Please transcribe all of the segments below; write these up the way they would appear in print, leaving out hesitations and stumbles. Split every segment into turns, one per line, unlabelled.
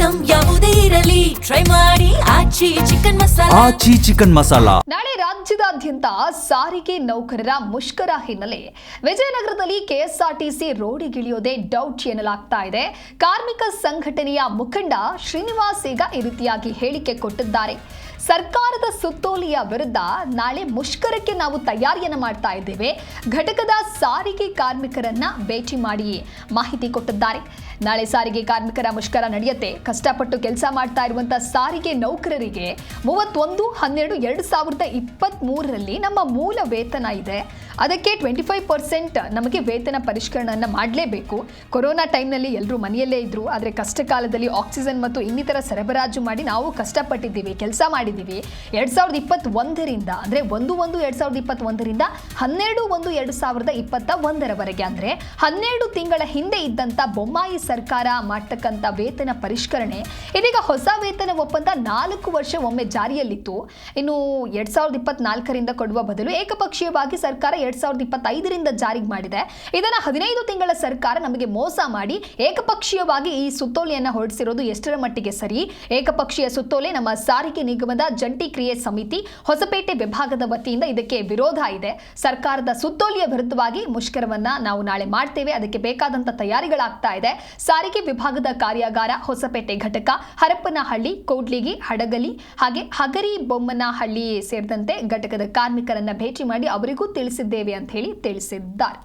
Item ಯಾವುದೇ ಇರಲಿ try ಮಾಡಿ ಆಚಿ ಚಿಕನ್ ಮಸಾಲಾ.
ನಾಳೆ ರಾಜ್ಯದಾದ್ಯಂತ ಸಾರಿಗೆ ನೌಕರರ ಮುಷ್ಕರ ಹಿನ್ನೆಲೆ ವಿಜಯನಗರದಲ್ಲಿ ಕೆಎಸ್ಆರ್ಟಿಸಿ ರೋಡಿಗಿಳಿಯೋದೇ ಡೌಟ್ ಎನ್ನಲಾಗ್ತಾ ಇದೆ. ಕಾರ್ಮಿಕ ಸಂಘಟನೆಯ ಮುಖಂಡ ಶ್ರೀನಿವಾಸ್ ಈಗ ಈ ರೀತಿಯಾಗಿ ಹೇಳಿಕೆ ಕೊಟ್ಟಿದ್ದಾರೆ. ಸರ್ಕಾರದ ಸುತ್ತೋಲೆಯ ವಿರುದ್ಧ ನಾಳೆ ಮುಷ್ಕರಕ್ಕೆ ನಾವು ತಯಾರಿಯನ್ನ ಮಾಡ್ತಾ ಇದ್ದೇವೆ. ಘಟಕದ ಸಾರಿಗೆ ಕಾರ್ಮಿಕರನ್ನ ಭೇಟಿ ಮಾಡಿ ಮಾಹಿತಿ ಕೊಟ್ಟಿದ್ದಾರೆ. ನಾಳೆ ಸಾರಿಗೆ ಕಾರ್ಮಿಕರ ಮುಷ್ಕರ ನಡೆಯುತ್ತೆ. ಕಷ್ಟಪಟ್ಟು ಕೆಲಸ ಮಾಡ್ತಾ ಇರುವಂತಹ ಸಾರಿಗೆ ನೌಕರರಿಗೆ 31/12/2023ರಲ್ಲಿ ನಮ್ಮ ಮೂಲ ವೇತನ ಇದೆ. ಅದಕ್ಕೆ 25% ನಮಗೆ ವೇತನ ಪರಿಷ್ಕರಣೆಯನ್ನ ಮಾಡಲೇಬೇಕು. ಕೊರೋನಾ ಟೈಮ್ನಲ್ಲಿ ಎಲ್ಲರೂ ಮನೆಯಲ್ಲೇ ಇದ್ರು. ಆದರೆ ಕಷ್ಟ ಕಾಲದಲ್ಲಿ ಆಕ್ಸಿಜನ್ ಮತ್ತು ಇನ್ನಿತರ ಸರಬರಾಜು ಮಾಡಿ ನಾವು ಕಷ್ಟಪಟ್ಟಿದ್ದೀವಿ, ಕೆಲಸ ಮಾಡಿದ್ದೀವಿ. 2021ರಿಂದ ಅಂದರೆ 1/1/2021ರಿಂದ 12/1/2021ರವರೆಗೆ ಅಂದರೆ 12 ತಿಂಗಳ ಹಿಂದೆ ಇದ್ದಂಥ ಬೊಮ್ಮಾಯಿ ಸರ್ಕಾರ ಮಾಡ್ತಕ್ಕಂಥ ವೇತನ ಪರಿಷ್ಕರಣೆ ಇದೀಗ ಹೊಸ ವೇತನ ಒಪ್ಪಂದ 4 ವರ್ಷ ಒಮ್ಮೆ ಜಾರಿಯಲ್ಲಿತ್ತು. ಇನ್ನು 2024ರಿಂದ ಕೊಡುವ ಬದಲು ಏಕಪಕ್ಷೀಯವಾಗಿ ಸರ್ಕಾರ 2025ರಿಂದ ಜಾರಿಗೆ ಮಾಡಿದೆ. ಇದನ್ನ 15 ತಿಂಗಳ ಸರ್ಕಾರ ನಮಗೆ ಮೋಸ ಮಾಡಿ ಏಕಪಕ್ಷೀಯವಾಗಿ ಈ ಸುತ್ತೋಲೆಯನ್ನ ಹೊರಡಿಸಿರೋದು ಎಷ್ಟರ ಮಟ್ಟಿಗೆ ಸರಿ? ಏಕಪಕ್ಷೀಯ ಸುತ್ತೋಲೆ ನಮ್ಮ ಸಾರಿಗೆ ನಿಗಮದ ಜಂಟಿ ಕ್ರಿಯೆ ಸಮಿತಿ ಹೊಸಪೇಟೆ ವಿಭಾಗದ ವತಿಯಿಂದ ಇದಕ್ಕೆ ವಿರೋಧ ಇದೆ. ಸರ್ಕಾರದ ಸುತ್ತೋಲೆಯ ವಿರುದ್ಧವಾಗಿ ಮುಷ್ಕರವನ್ನ ನಾವು ನಾಳೆ ಮಾಡ್ತೇವೆ. ಅದಕ್ಕೆ ಬೇಕಾದಂತ ತಯಾರಿಗಳಾಗ್ತಾ ಇದೆ. ಸಾರಿಗೆ ವಿಭಾಗದ ಕಾರ್ಯಾಗಾರ ಹೊಸಪೇಟೆ ಘಟಕ, ಹರಪನಹಳ್ಳಿ, ಕೋಡ್ಲಿಗಿ, ಹಡಗಲಿ ಹಾಗೆ ಹಗರಿ ಬೊಮ್ಮನಹಳ್ಳಿ ಸೇರಿದಂತೆ ಘಟಕದ ಕಾರ್ಮಿಕರನ್ನ ಭೇಟಿ ಮಾಡಿ ಅವರಿಗೂ ತಿಳಿಸಿದ್ದೇವೆ ಅಂತ ಹೇಳಿ ತಿಳಿಸಿದ್ದಾರೆ.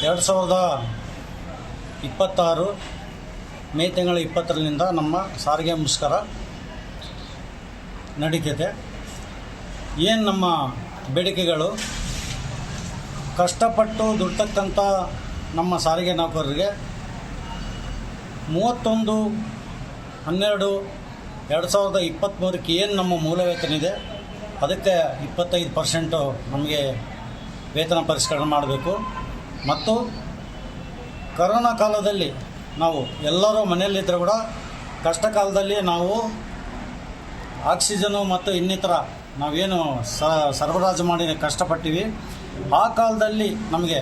2026 ಮೇ ತಿಂಗಳ 20ರಿಂದ ನಮ್ಮ ಸಾರಿಗೆ ಮುಷ್ಕರ ನಡೀತಿದೆ. ಏನು ನಮ್ಮ ಬೇಡಿಕೆಗಳು, ಕಷ್ಟಪಟ್ಟು ದುಡ್ತಕ್ಕಂಥ ನಮ್ಮ ಸಾರಿಗೆ ನೌಕರರಿಗೆ 31/12/2023ಕ್ಕೆ ಏನು ನಮ್ಮ ಮೂಲ ವೇತನ ಇದೆ ಅದಕ್ಕೆ 25% ನಮಗೆ ವೇತನ ಪರಿಷ್ಕರಣೆ ಮಾಡಬೇಕು. ಮತ್ತು ಕರೋನಾ ಕಾಲದಲ್ಲಿ ನಾವು ಎಲ್ಲರೂ ಮನೆಯಲ್ಲಿದ್ದರೂ ಕೂಡ ಕಷ್ಟ ಕಾಲದಲ್ಲಿ ನಾವು ಆಕ್ಸಿಜನು ಮತ್ತು ಇನ್ನಿತರ ನಾವೇನು ಸರಬರಾಜು ಮಾಡಿ ಕಷ್ಟಪಟ್ಟಿವಿ. ಆ ಕಾಲದಲ್ಲಿ ನಮಗೆ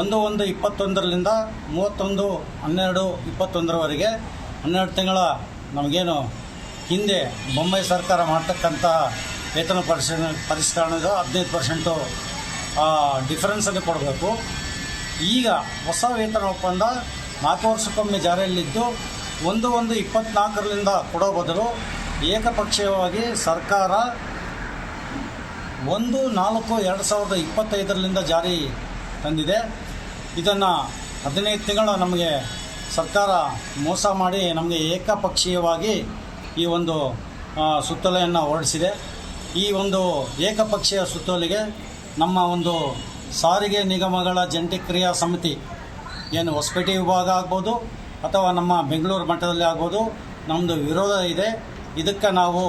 1/1/21ರಿಂದ 31/12/21ರವರೆಗೆ 12 ತಿಂಗಳ ನಮಗೇನು ಹಿಂದೆ ಬೊಂಬೈ ಸರ್ಕಾರ ಮಾಡ್ತಕ್ಕಂಥ ವೇತನ ಪರಿಷ್ಕರಣೆದು 15% ಡಿಫರೆನ್ಸನ್ನು ಕೊಡಬೇಕು. ಈಗ ಹೊಸ ವೇತನ ಒಪ್ಪಂದ 4 ವರ್ಷಕ್ಕೊಮ್ಮೆ ಜಾರಿಯಲ್ಲಿದ್ದು 1/1/24ರಿಂದ ಕೊಡೋ ಬದಲು ಏಕಪಕ್ಷೀಯವಾಗಿ ಸರ್ಕಾರ 1/4/2025ರಿಂದ ಜಾರಿ ತಂದಿದೆ. ಇದನ್ನು 15 ತಿಂಗಳ ನಮಗೆ ಸರ್ಕಾರ ಮೋಸ ಮಾಡಿ ನಮಗೆ ಏಕಪಕ್ಷೀಯವಾಗಿ ಈ ಒಂದು ಸುತ್ತೋಲೆಯನ್ನು ಹೊರಡಿಸಿದೆ. ಈ ಒಂದು ಏಕಪಕ್ಷೀಯ ಸುತ್ತೋಲೆಗೆ ನಮ್ಮ ಒಂದು ಸಾರಿಗೆ ನಿಗಮಗಳ ಜಂಟಿ ಕ್ರಿಯಾ ಸಮಿತಿ ಏನು ಹೊಸಪೇಟೆ ವಿಭಾಗ ಆಗ್ಬೋದು ಅಥವಾ ನಮ್ಮ ಬೆಂಗಳೂರು ಮಟ್ಟದಲ್ಲಿ ಆಗ್ಬೋದು, ನಮ್ಮದು ವಿರೋಧ ಇದೆ. ಇದಕ್ಕೆ ನಾವು